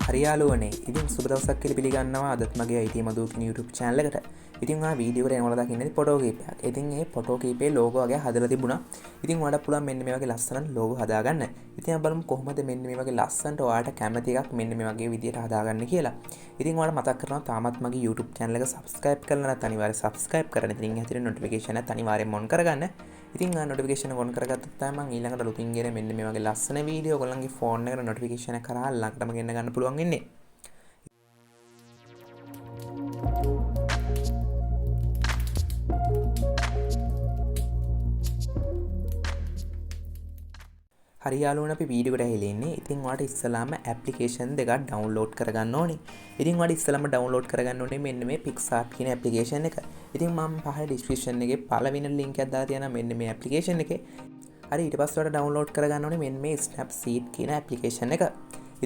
හරියාලුවනේ ඉතින් සුබ දවසක් කියලා පිළිගන්නවා අදත් මගේ IT මදුව කියන YouTube channel එකට. ඉතින් ඔයා වීඩියෝ එකට එනවල දකින්නේ ෆොටෝ කීපයක්. ඉතින් මේ ෆොටෝ කීපේ logo වගේ හදලා තිබුණා. ඉතින් ඔයාලට පුළුවන් මෙන්න මේ වගේ ලස්සන logo හදාගන්න. ඉතින් අපි බලමු කොහොමද මෙන්න මේ වගේ ලස්සනට ඔයාලට කැමති එකක් මෙන්න මේ වගේ විදියට හදාගන්න කියලා. ඉතින් ඔයාලට මතක් කරනවා තාමත් මගේ YouTube channel එක subscribe කරලා නැත්නම් අනිවාර්යෙන් subscribe කරන්න. ඉතින් හැටියට notification එකත් අනිවාර්යෙන් on කරගන්න. ඉතින් notification on කරගත්තොත් තමයි මම ඊළඟට ලුකින් ගෙන මෙන්න මේ වගේ ලස්සන වීඩියෝ ඔයගොල්ලන්ගේ ෆෝන් එකට notification එක කරා ළඟටම ගෙන්න ගන්න පුළුවන් වෙන්නේ. හරි යාළුවනේ අපි වීඩියෝ එකට ඇවිල්ලා ඉතින් ඔයාලට ඉස්සලාම ඇප්ලිකේෂන් දෙකක් ඩවුන්ලෝඩ් කරගන්න ඕනේ. ඉතින් ඔයාලට ඉස්සලාම ඩවුන්ලෝඩ් කරගන්න ඕනේ මෙන්න මේ PicsArt කියන ඇප්ලිකේෂන් එක. ඉතින් මම පහළ ඩිස්ක්‍රිප්ෂන් එකේ පළවෙනි ලින්ක් එකක් දාලා තියෙනවා මෙන්න මේ ඇප්ලිකේෂන් එකේ. හරි ඊට පස්සේ ඔයාලට ඩවුන්ලෝඩ් කරගන්න ඕනේ මෙන්න මේ Snapseed කියන ඇප්ලිකේෂන් එක.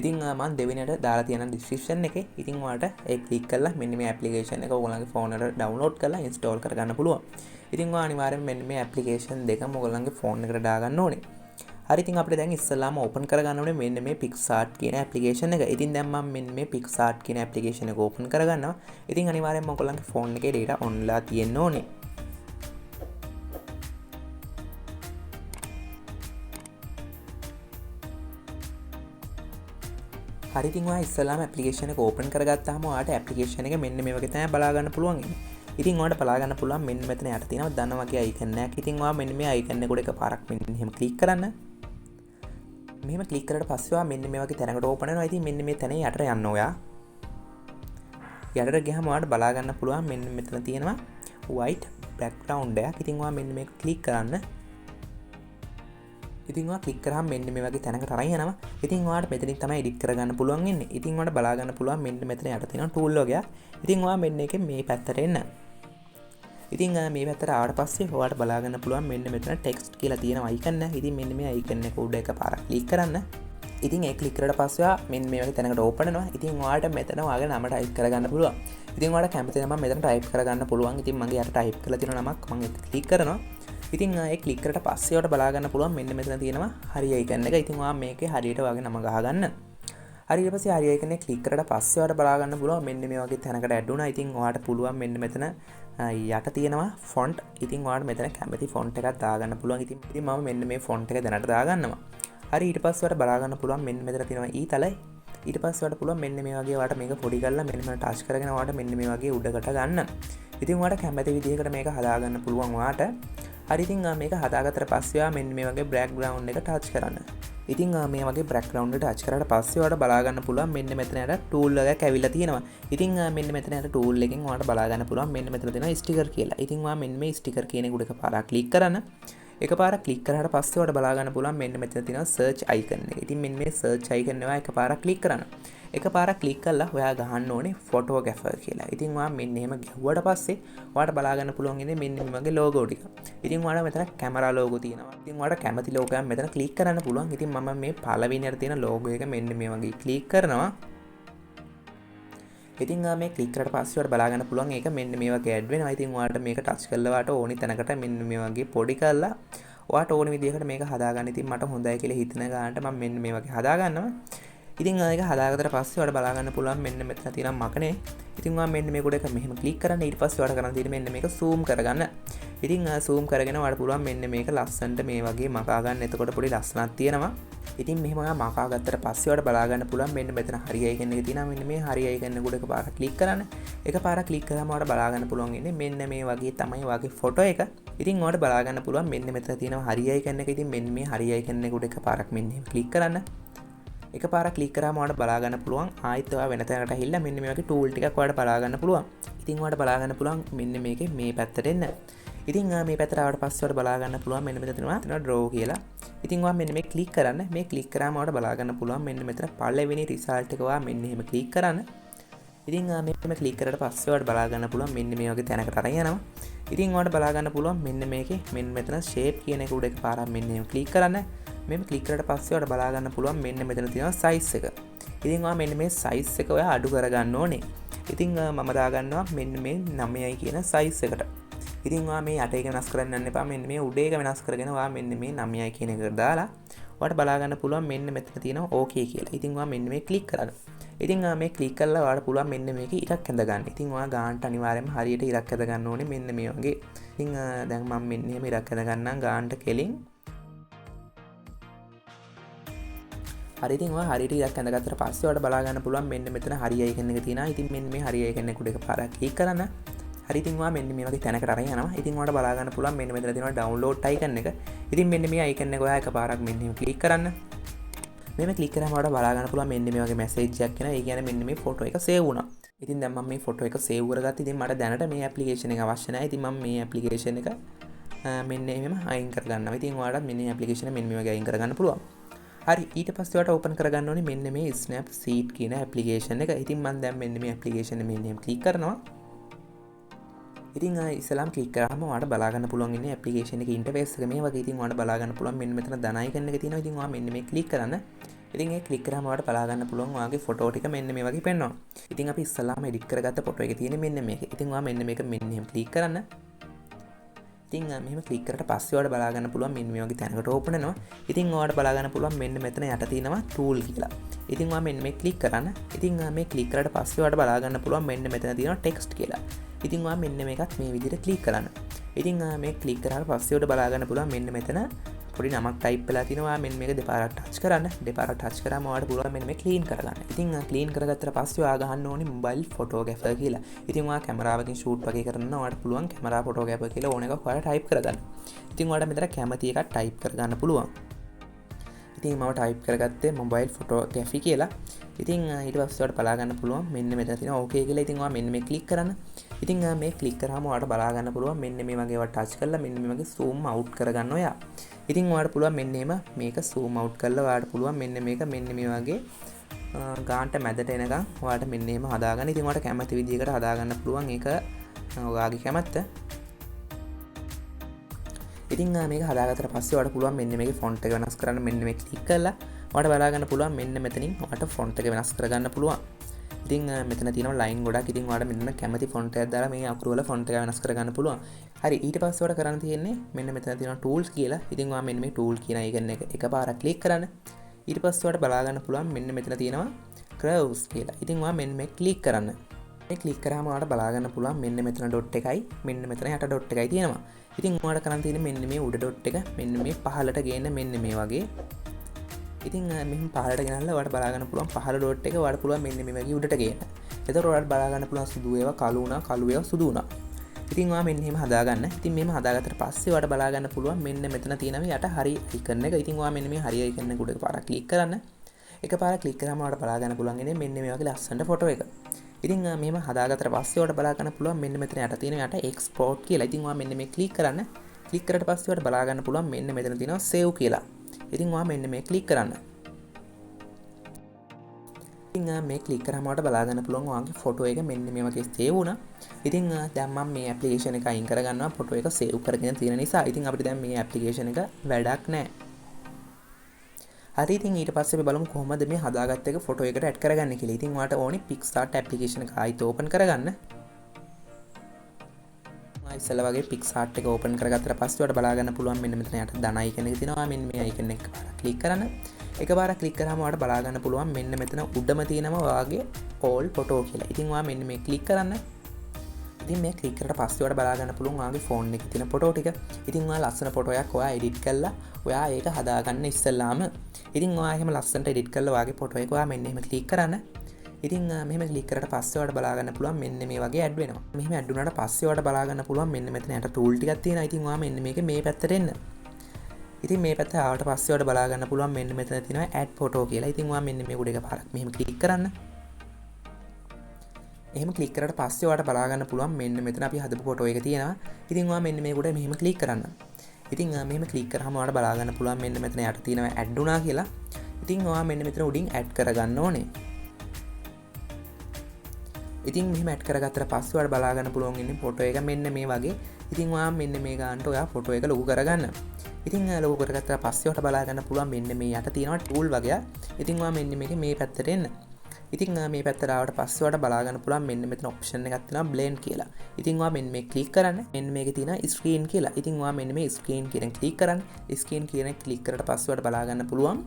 ඉතින් මම දෙවෙනියට දාලා තියෙනවා ඩිස්ක්‍රිප්ෂන් එකේ. ඉතින් ඔයාලට ඒ ක්ලික් කරලා මෙන්න මේ ඇප්ලිකේෂන් එක ඔයගොල්ලන්ගේ ෆෝන් එකට ඩවුන්ලෝඩ් කරලා ඉන්ස්ටෝල් කරගන්න පුළුවන්. ඉතින් ඔයා අනිවාර්යෙන් මෙන්න මේ ඇප්ලිකේෂන් දෙකම ඔයගොල්ලන්ගේ ෆෝන් එකට දාගන්න ඕනේ. හරි ඉතින් අපිට දැන් ඉස්සෙල්ලාම ඕපන් කරගන්න ඕනේ මෙන්න මේ PicsArt කියන ඇප්ලිකේෂන් එක. ඉතින් දැන් මම මෙන්න මේ PicsArt කියන ඇප්ලිකේෂන් එක ඕපන් කරගන්නවා. ඉතින් අනිවාර්යෙන්ම ඔයගොල්ලන්ගේ ෆෝන් එකේ data on ලා තියෙන්න ඕනේ. හරි ඉතින් ඔයා ඉස්සෙල්ලාම ඇප්ලිකේෂන් එක ඕපන් කරගත්තාම ඔයාට ඇප්ලිකේෂන් එක මෙන්න මේ වගේ තමයි බලා ගන්න පුළුවන්. ඉතින් ඔයාලට බලා ගන්න පුළුවන් මෙන්න මෙතන යට තියෙනවා දන වගේ icon එකක්. ඉතින් ඔයා මෙන්න මේ icon එක උඩ එකපාරක් මෙන්න එහෙම ක්ලික් කරන්න. මෙහෙම ක්ලික් කරලා පස්සේ ඔයා මෙන්න මේ වගේ තැනකට ඕපන් වෙනවා. ඉතින් මෙන්න මේ තැන යටට යන්න ඔයා. යටට ගියාම ඔයාලට බලා ගන්න පුළුවන් මෙන්න මෙතන තියෙනවා white background එකක්. ඉතින් ඔයා මෙන්න මේක ක්ලික් කරන්න. ඉතින් ඔයා ක්ලික් කරාම මෙන්න මේ වගේ තැනකට අරන් යනවා. ඉතින් ඔයාලට මෙතනින් තමයි එඩිට් කරගන්න පුළුවන් වෙන්නේ. ඉතින් ඔයාලට බලා ගන්න පුළුවන් මෙන්න මෙතන යට තියෙනවා tool වගේ. ඉතින් ඔයා මෙන්න එකේ මේ පැත්තට එන්න. ඉතින් මේ පැත්තට ආවට පස්සේ ඔයාලට බලා ගන්න පුළුවන් මෙන්න මෙතන ටෙක්ස්ට් කියලා තියෙන icon එක. ඉතින් මෙන්න මේ icon එක උඩ එකපාරක් ක්ලික් කරන්න. ඉතින් ඒ ක්ලික් කරලා පස්සේ ඔයා මෙන්න මේ වගේ තැනකට ඕපන් වෙනවා. ඉතින් ඔයාලට මෙතන ඔයාගේ නම ටයිප් කරගන්න පුළුවන්. ඉතින් ඔයාලට කැමති නම මෙතන ටයිප් කරගන්න පුළුවන්. ඉතින් මගේ යට ටයිප් කරලා තියෙන නමක් මම ඒක ක්ලික් කරනවා. ඉතින් ඒ ක්ලික් කරලා පස්සේ ඔයාලට බලා ගන්න පුළුවන් මෙන්න මෙතන තියෙනවා හරි icon එක. ඉතින් ඔයා මේකේ හරියට ඔයාගේ නම ගහගන්න. හරි ඊට පස්සේ හරි icon එක ක්ලික් කරලා පස්සේ ඔයාලට බලා ගන්න පුළුවන් මෙන්න මේ වගේ තැනකට ඇඩ් වුණා. ඉතින් ඔයාලට පුළුවන් මෙන්න මෙතන යට තියෙනවා ෆොන්ට්. ඉතින් ඔයාලට මෙතන කැමති ෆොන්ට් එකක් දාගන්න පුළුවන්. ඉතින් මම මෙන්න මේ ෆොන්ට් එක දැනට දාගන්නවා. හරි ඊට පස්සේ ඔයාලට බලා ගන්න පුළුවන් මෙන්න මෙතන තියෙනවා ඊතලයි. ඊට පස්සේ ඔයාලට පුළුවන් මෙන්න මේ වගේ ඔයාලට මේක පොඩි කරලා මෙන්න මෙතන ටච් කරගෙන ඔයාලට මෙන්න මේ වගේ උඩකට ගන්න. ඉතින් ඔයාලට කැමති විදිහකට මේක හදාගන්න පුළුවන් ඔයාලට. හරි ඉතින් මේක හදාගත්තට පස්සේ ඔයා මෙන්න මේ වගේ බෑග්ග්‍රවුන්ඩ් එක ටච් කරන්න. ඉතින් මේ වගේ බෑග්ග්‍රවුන්ඩ් එක ටච් කරාට පස්සේ ඔයාලට බලා ගන්න පුළුවන් මෙන්න මෙතන යට ටූල් එකක් ඇවිල්ලා තියෙනවා. ඉතින් මෙන්න මෙතන යට ටූල් එකෙන් ඔයාලට බලා ගන්න පුළුවන් මෙන්න මෙතන තියෙනවා ස්ටිකර් කියලා. ඉතින් ඔයා මෙන්න මේ ස්ටිකර් කියන එක උඩ එකපාරක් ක්ලික් කරන්න. එකපාරක් ක්ලික් කරාට පස්සේ ඔයාලට බලා ගන්න පුළුවන් මෙන්න මෙතන තියෙනවා සර්ච් icon එක. ඉතින් මෙන්න මේ සර්ච් icon එක එකපාරක් ක්ලික් කරන්න. එකපාරක් ක්ලික් කරලා ඔයා ගහන්න ඕනේ ෆොටෝග්‍රැෆර් කියලා. ඉතින් ඔයා මෙන්න එහෙම ගැහුවට පස්සේ ඔයාලට බලා ගන්න පුළුවන් ඉන්නේ මෙන්න මේ වගේ logo ටික. ඉතින් ඔයාලා මෙතන කැමරා logo තියෙනවා. ඉතින් ඔයාලට කැමති logo එකක් මෙතන ක්ලික් කරන්න පුළුවන්. ඉතින් මම මේ පළවෙනියට තියෙන logo එක මෙන්න මේ වගේ ක්ලික් කරනවා. ඉතින් මේ ක්ලික් කරලා පස්සේ ඔයාලට බලා ගන්න පුළුවන් ඒක මෙන්න මේ වගේ ඇඩ් වෙනවා. ඉතින් ඔයාලට මේක ටච් කරලා වාට ඕනි තැනකට මෙන්න මේ වගේ පොඩි කරලා ඔයාලට ඕනි විදිහකට මේක හදාගන්න. ඉතින් මට හොඳයි කියලා හිතන ගානට මම මෙන්න මේ වගේ හදාගන්නවා. ඉතින් ඒක හදාගත්තට පස්සේ ඔයාලට බලා ගන්න පුළුවන් මෙන්න මෙතන තියෙන මකනේ. ඉතින් ඔයා මෙන්න මේක උඩ මෙහෙම ක්ලික් කරන්න. ඊට පස්සේ ඔයාලට කරන්න තියෙන්නේ මෙන්න මේක zoom කරගන්න. ඉතින් zoom කරගෙන ඔයාලට පුළුවන් මෙන්න මේක ලස්සනට මේ වගේ මකා ගන්න. එතකොට පොඩි ලස්සනක් තියෙනවා. ඉතින් මෙහෙම ඔයා මකා ගත්තට පස්සේ ඔයාලට බලා ගන්න පුළුවන් මෙන්න මෙතන හරි icon එක තියෙනවා. මෙන්න මේ හරි icon එක උඩ එකපාරක් ක්ලික් කරන්න. එකපාරක් ක්ලික් කරාම ඔයාලට බලා ගන්න පුළුවන් ඉන්නේ මෙන්න මේ වගේ තමයි ඔයාගේ ෆොටෝ එක. ඉතින් ඔයාලට බලා ගන්න පුළුවන් මෙන්න මෙතන තියෙනවා හරි icon එක. ඉතින් මෙන්න මේ හරි icon එක උඩ එකපාරක් මෙන්න එහෙම ක්ලික් කරන්න. එකපාරක් ක්ලික් කරාම ඔයාලට බලා ගන්න පුළුවන් ආයෙත් ඔයා වෙන තැනකට ඇහිල්ලා මෙන්න මේ වගේ ටූල් ටිකක් ඔයාලට බලා ගන්න පුළුවන්. ඉතින් ඔයාලට බලා ගන්න පුළුවන් මෙන්න මේකේ මේ පැත්තට එන්න. ඉතින් මේ පැත්තට ආවට පස්සේ ඔයාලට බලා ගන්න පුළුවන් මෙන්න මෙතන තියෙනවා draw කියලා. ඉතින් ඔයා මෙන්න මේ ක්ලික් කරන්න. මේ ක්ලික් කරාම ඔයාලට බලා ගන්න පුළුවන් මෙන්න මෙතන පළවෙනි රිසල්ට් එක ඔයා මෙන්න එහෙම ක්ලික් කරන්න. ඉතින් මේ ක්ලික් කරලා පස්සේ ඔයාලට බලා ගන්න පුළුවන් මෙන්න මේ වගේ තැනකට අරන් යනවා. ඉතින් ඔයාලට බලා ගන්න පුළුවන් මෙන්න මේකේ මෙන්න මෙතන shape කියන එක උඩ එකපාරක් මෙන්න එහෙම ක්ලික් කරන්න. මෙම ක්ලික් කරලා පස්සේ ඔයාලට බලා ගන්න පුළුවන් මෙන්න මෙතන තියෙනවා size එක. ඉතින් ඔයා මෙන්න මේ size එක ඔයා අඩු කරගන්න ඕනේ. ඉතින් මම දාගන්නවා මෙන්න මේ 9යි කියන size එකට. ඉතින් ඔයා මේ යට එක වෙනස් කරන්න යන්න එපා. මෙන්න මේ උඩ එක වෙනස් කරගෙන ඔයා මෙන්න මේ 9යි කියන එකට දාලා ඔයාලට බලා ගන්න පුළුවන් මෙන්න මෙතන තියෙනවා ඕකේ කියලා. ඉතින් ඔයා මෙන්න මේ ක්ලික් කරන්න. ඉතින් මේ ක්ලික් කරලා ඔයාලට පුළුවන් මෙන්න මේකේ ඉරක් ඇඳ ගන්න. ඉතින් ඔයා ගානට අනිවාර්යයෙන්ම හරියට ඉරක් ඇඳ ගන්න ඕනේ මෙන්න මේ වගේ. ඉතින් දැන් මම මෙන්න එහෙම ඉරක් ඇඳ ගන්නම් ගානට කෙලින්. හරි ඉතින් ඔයා හරියට ඉරක් ඇඳගත්තට පස්සේ ඔයාලට බලා ගන්න පුළුවන් මෙන්න මෙතන හරියයි කියන එක තියෙනවා. ඉතින් මෙන්න මේ හරියයි කියන එක උඩ එකපාරක් ක්ලික් කරන්න. හරි ඉතින් ඔයා මෙන්න මේ වගේ තැනකට අරන් යනවා. ඉතින් ඔයාලට බලා ගන්න පුළුවන් මෙන්න මෙතන තියෙනවා ඩවුන්ලෝඩ් අයිකන් එක. ඉතින් මෙන්න මේ අයිකන් එක ඔයා එකපාරක් මෙන්න මෙහෙම ක්ලික් කරන්න. මෙහෙම ක්ලික් කරාම ඔයාලට බලා ගන්න පුළුවන් මෙන්න මේ වගේ මැසේජ් එකක් එනවා. ඒ කියන්නේ මෙන්න මේ ෆොටෝ එක සේව් වුණා. ඉතින් දැන් මම මේ ෆොටෝ එක සේව් කරගත්තා. ඉතින් මට දැනට මේ ඇප්ලිකේෂන් එක අවශ්‍ය නැහැ. ඉතින් මම මේ ඇප්ලිකේෂන් එක මෙන්න එහෙම අයින් කරගන්නවා. ඉතින් ඔයාලට මෙන්න මේ ඇප්ලිකේෂන් එක මෙන්න මේ වගේ අයින් කරගන්න පුළුවන්. හරි ඊට පස්සේ ඔයාලට ඕපන් කරගන්න ඕනේ මෙන්න මේ Snapseed කියන ඇප්ලිකේෂන් එක. ඉතින් මම දැන් මෙන්න මේ ඇප්ලිකේෂන් එක මෙන්න එහෙම ක්ලික් කරනවා. ඉතින් ඉස්සලාම් ක්ලික් කරාම ඔයාලට බලා ගන්න පුළුවන් ඉන්නේ ඇප්ලිකේෂන් එකේ ඉන්ටර්ෆේස් එක මේ වගේ. ඉතින් ඔයාලට බලා ගන්න පුළුවන් මෙන්න මෙතන ධන අයිකන් එක තියෙනවා. ඉතින් ඔයා මෙන්න මේ ක්ලික් කරන්න. ඉතින් ඒ ක්ලික් කරාම ඔයාලට බලා ගන්න පුළුවන් ඔයාගේ ෆොටෝ ටික මෙන්න මේ වගේ පෙන්වනවා. ඉතින් අපි ඉස්සලාම එඩිට් කරගත්ත ෆොටෝ එක තියෙන්නේ මෙන්න මේක. ඉතින් ඔයා මෙන්න මේක මෙන්න එහෙම ක්ලික් කරන්න. ඉතින් මෙහෙම ක්ලික් කරලා පස්සේ ඔයාලට බලා ගන්න පුළුවන් මෙන්න මේ වගේ තැනකට ඕපන් වෙනවා. ඉතින් ඔයාලට බලා ගන්න පුළුවන් මෙන්න මෙතන යට තියෙනවා tool කියලා. ඉතින් ඔයා මෙන්න මේ ක්ලික් කරන්න. ඉතින් මේ ක්ලික් කරලා පස්සේ ඔයාලට බලා ගන්න පුළුවන් මෙන්න මෙතන තියෙනවා text කියලා. ඉතින් ඔයා මෙන්න මේකත් මේ විදිහට ක්ලික් කරන්න. ඉතින් මේ ක්ලික් කරාට පස්සේ ඔයාලට බලා ගන්න පුළුවන් මෙන්න මෙතන පොඩි නමක් ටයිප් වෙලා තිනවා. මෙන්න මේක දෙපාරක් ටච් කරන්න. දෙපාරක් ටච් කරාම ඔයාලට පුළුවන් මෙන්න මේ ක්ලීන් කරගන්න. ඉතින් ක්ලීන් කරගත්තට පස්සේ ඔයා ගහන්න ඕනේ මොබයිල් ෆොටෝග්‍රැෆර් කියලා. ඉතින් ඔයා කැමරාවකින් ෂූට් වගේ කරනවා ඔයාලට පුළුවන් කැමරා ෆොටෝග්‍රැෆර් කියලා ඕන එකක් ඔයාලා ටයිප් කරගන්න. ඉතින් ඔයාලට මෙතන කැමති එකක් ටයිප් කරගන්න පුළුවන්. ඉතින් මම ටයිප් කරගත්තේ මොබයිල් ෆොටෝග්‍රැෆි කියලා. ඉතින් ඊට පස්සේ ඔයාලට බලා ගන්න පුළුවන් මෙන්න මෙතන තියෙනවා ඕකේ කියලා. ඉතින් ඔයා මෙන්න මේ ක්ලික් කරන්න. ඉතින් මේ ක්ලික් කරාම ඔයාලට බලා ගන්න පුළුවන් මෙන්න මේ වගේ ඔයා ටච් කරලා මෙන්න මේ වගේ zoom out කරගන්න ඔයා. ඉතින් ඔයාලට පුළුවන් මෙන්න එහෙම මේක zoom out කරලා ඔයාලට පුළුවන් මෙන්න මේක මෙන්න මේ වගේ ගානට මැදට එනකම් ඔයාලට මෙන්න එහෙම හදාගන්න. ඉතින් ඔයාලට කැමති විදිහකට හදාගන්න පුළුවන් ඒක ඔයාගේ කැමැත්ත. ඉතින් මේක හදාගත්තට පස්සේ ඔයාලට පුළුවන් මෙන්න මේකේ ෆොන්ට් එක වෙනස් කරන්න මෙන්න මේ ක්ලික් කරලා ඔයාලට බලා ගන්න පුළුවන් මෙන්න මෙතනින් ඔයාලට ෆොන්ට් එක වෙනස් කරගන්න පුළුවන්. ඉතින් මෙතන තියෙනවා ලයින් ගොඩක්. ඉතින් ඔයාලට මෙන්න කැමති ෆොන්ට් එකක් දාලා මේ අකුරු වල ෆොන්ට් එක වෙනස් කරගන්න පුළුවන්. හරි ඊට පස්සේ ඔයාලට කරන්න තියෙන්නේ මෙන්න මෙතන තියෙනවා tools කියලා. ඉතින් ඔයා මෙන්න මේ tool කියන icon එක එකපාරක් ක්ලික් කරන්න. ඊට පස්සේ ඔයාලට බලා ගන්න පුළුවන් මෙන්න මෙතන තියෙනවා curves කියලා. ඉතින් ඔයා මෙන්න මේ ක්ලික් කරන්න. මේ ක්ලික් කරාම ඔයාලට බලා ගන්න පුළුවන් මෙන්න මෙතන ඩොට් එකයි මෙන්න මෙතන යට ඩොට් එකයි තියෙනවා. ඉතින් ඔයාලට කරන්න තියෙන්නේ මෙන්න මේ උඩ ඩොට් එක මෙන්න මේ පහළට ගේන්න මෙන්න මේ වගේ. ඉතින් මෙහෙම පහළට ගෙනල්ලා ඔයාලට බලා ගන්න පුළුවන් පහළ ඩොට් එක ඔයාලට පුළුවන් මෙන්න මේ වගේ උඩට ගේන්න. එතකොට ඔයාලට බලා ගන්න පුළුවන් සුදු ඒවා කළු වුණා කළු ඒවා සුදු වුණා. ඉතින් ඔයා මෙන්න එහෙම හදාගන්න. ඉතින් මෙහෙම හදාගත්තට පස්සේ ඔයාලට බලා ගන්න පුළුවන් මෙන්න මෙතන තියෙනවා යට හරි icon එක. ඉතින් ඔයා මෙන්න මේ හරි icon එක උඩ එකපාරක් ක්ලික් කරන්න. එකපාරක් ක්ලික් කරාම ඔයාලට බලා ගන්න පුළුවන් ඉන්නේ මෙන්න මේ වගේ ලස්සනට ෆොටෝ එක. ඉතින් මෙහෙම හදාගත්තට පස්සේ ඔයාලට බලා ගන්න පුළුවන් මෙන්න මෙතන යට තියෙන යට export කියලා. ඉතින් ඔයා මෙන්න මේ ක්ලික් කරන්න. ක්ලික් කරලා පස්සේ ඔයාලට බලා ගන්න පුළුවන් මෙන්න මෙතන තියෙනවා save කියලා. ඉතින් ඔයා මෙන්න මේ ක්ලික් කරන්න. ඉතින් මේ ක්ලික් කරාම ඔයාලට බලා ගන්න පුළුවන් ඔයාගේ ෆොටෝ එක මෙන්න මේ වගේ save වුණා. ඉතින් දැන් මම මේ ඇප්ලිකේෂන් එක අයින් කරගන්නවා ෆොටෝ එක save කරගෙන තියෙන නිසා. ඉතින් අපිට දැන් මේ ඇප්ලිකේෂන් එක වැඩක් නැහැ. හරි ඉතින් ඊට පස්සේ අපි බලමු කොහොමද මේ හදාගත්ත එක ෆොටෝ එකට ඇඩ් කරගන්නේ කියලා. ඉතින් ඔයාලට ඕනේ PicsArt ඇප්ලිකේෂන් එක ආයිත් ඕපන් කරගන්න. ඉස්සෙල්ලා වගේ PicsArt එක ඕපන් කරගත්තට පස්සේ ඔයාලට බලා ගන්න පුළුවන් මෙන්න මෙතන යට ධන icon එක තියෙනවා. මෙන්න මේ icon එක ක්ලික් කරන්න. එකපාරක් ක්ලික් කරාම ඔයාලට බලා ගන්න පුළුවන් මෙන්න මෙතන උඩම තියෙනවා ඔයාගේ all photo කියලා. ඉතින් ඔයා මෙන්න මේ ක්ලික් කරන්න. ඉතින් මේ ක්ලික් කරලා පස්සේ ඔයාලට බලා ගන්න පුළුවන් ඔයාගේ ෆෝන් එකේ තියෙන ෆොටෝ ටික. ඉතින් ඔයා ලස්සන ෆොටෝ එකක් ඔයා එඩිට් කරලා ඔයා ඒක හදාගන්න ඉස්සෙල්ලාම ඉතින් ඔයා එහෙම ලස්සනට එඩිට් කරලා ඔයාගේ ෆොටෝ එක ඔයා මෙන්න එහෙම ක්ලික් කරන්න. ඉතින් මෙහෙම ක්ලික් කරලා පස්සේ ඔයාලට බලා ගන්න පුළුවන් මෙන්න මේ වගේ ඇඩ් වෙනවා. මෙහෙම ඇඩ් වුණාට පස්සේ ඔයාලට බලා ගන්න පුළුවන් මෙන්න මෙතන යට ටූල් ටිකක් තියෙනවා. ඉතින් ඔයා මෙන්න මේකේ මේ පැත්තට එන්න. ඉතින් මේ පැත්ත ආවට පස්සේ ඔයාලට බලා ගන්න පුළුවන් මෙන්න මෙතන තියෙනවා add photo කියලා. ඉතින් ඔයා මෙන්න මේ උඩ එක පාරක් මෙහෙම ක්ලික් කරන්න. එහෙම ක්ලික් කරලා පස්සේ ඔයාලට බලා ගන්න පුළුවන් මෙන්න මෙතන අපි හදපු ෆොටෝ එක තියෙනවා. ඉතින් ඔයා මෙන්න මේ උඩ මෙහෙම ක්ලික් කරන්න. ඉතින් මෙහෙම ක්ලික් කරාම ඔයාලට බලා ගන්න පුළුවන් මෙන්න මෙතන යට තියෙනවා add වුණා කියලා. ඉතින් ඔයා මෙන්න මෙතන උඩින් add කරගන්න ඕනේ. ඉතින් මෙහෙම add කරගත්තට පස්සේ ඔයාලට බලා ගන්න පුළුවන් ඉන්නේ ෆොටෝ එක මෙන්න මේ වගේ. ඉතින් ඔයා මෙන්න මේ ගන්නට ඔයා ෆොටෝ එක ලොකු කරගන්න. ඉතින් ලොකු කරගත්තා පස්සේ ඔයාලට බලා ගන්න පුළුවන් මෙන්න මේ යට තියෙනවා tool වගේ. ඉතින් ඔයා මෙන්න මේකේ මේ පැත්තට එන්න. ඉතින් මේ පැත්තට ආවට පස්සේ ඔයාලට බලා ගන්න පුළුවන් මෙන්න මෙතන ඔප්ෂන් එකක් තියෙනවා blend කියලා. ඉතින් ඔයා මෙන්න මේ ක්ලික් කරන්න. මෙන්න මේකේ තියෙනවා screen කියලා. ඉතින් ඔයා මෙන්න මේ screen කියන ක්ලික් කරන්න. screen කියන ක්ලික් කරලා පස්සේ ඔයාලට බලා ගන්න පුළුවන්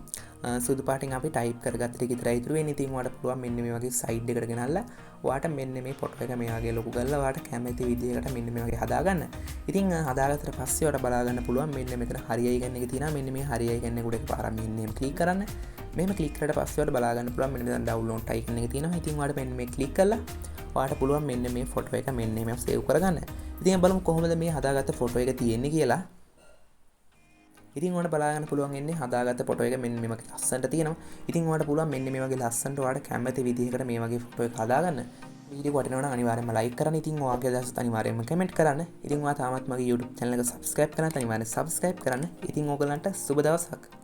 සුදු පාටින් අපි ටයිප් කරගත්ත ටික විතරයි ඉතුරු වෙන්නේ. ඉතින් ඔයාලට පුළුවන් මෙන්න මේ වගේ සයිඩ් එකට ගෙනල්ලා ඔයාට මෙන්න මේ ෆොටෝ එක මේ වගේ ලොකු කරලා ඔයාට කැමති විදිහකට මෙන්න මේ වගේ හදාගන්න. ඉතින් හදාගත්තට පස්සේ ඔයාලට බලා ගන්න පුළුවන් මෙන්න මෙතන හරියයි ගන්න එක තියෙනවා. මෙන්න මේ හරියයි ගන්න එකට එකපාරක් මෙන්න මේ ක්ලික් කරන්න. මෙහෙම ක්ලික් කරලා පස්සේ ඔයාලට බලා ගන්න පුළුවන් මෙන්න මෙතන ඩවුන්ලෝඩ් ටයිකන් එක තියෙනවා. ඉතින් ඔයාලට මෙන්න මේ ක්ලික් කරලා ඔයාලට පුළුවන් මෙන්න මේ ෆොටෝ එක මෙන්න මේ සේව් කරගන්න. ඉතින් බලමු කොහොමද මේ හදාගත්ත ෆොටෝ එක තියෙන්නේ කියලා. ඉතින් ඔයාලට බලා ගන්න පුළුවන් ඉන්නේ හදාගත්ත ෆොටෝ එක මෙන්න මේ වගේ ලස්සනට තියෙනවා. ඉතින් ඔයාලට පුළුවන් මෙන්න මේ වගේ ලස්සනට ඔයාලට කැමති විදිහකට මේ වගේ ෆොටෝ එක හදාගන්න. වීඩියෝ වටිනවා නම් අනිවාර්යෙන්ම ලයික් කරන්න. ඉතින් ඔයාගේ අදහස් අනිවාර්යෙන්ම කමෙන්ට් කරන්න. ඉතින් ඔයා තාමත් මගේ YouTube channel එක subscribe කරන්න අනිවාර්යෙන් subscribe කරන්න. ඉතින් ඕගලන්ට සුබ දවසක්.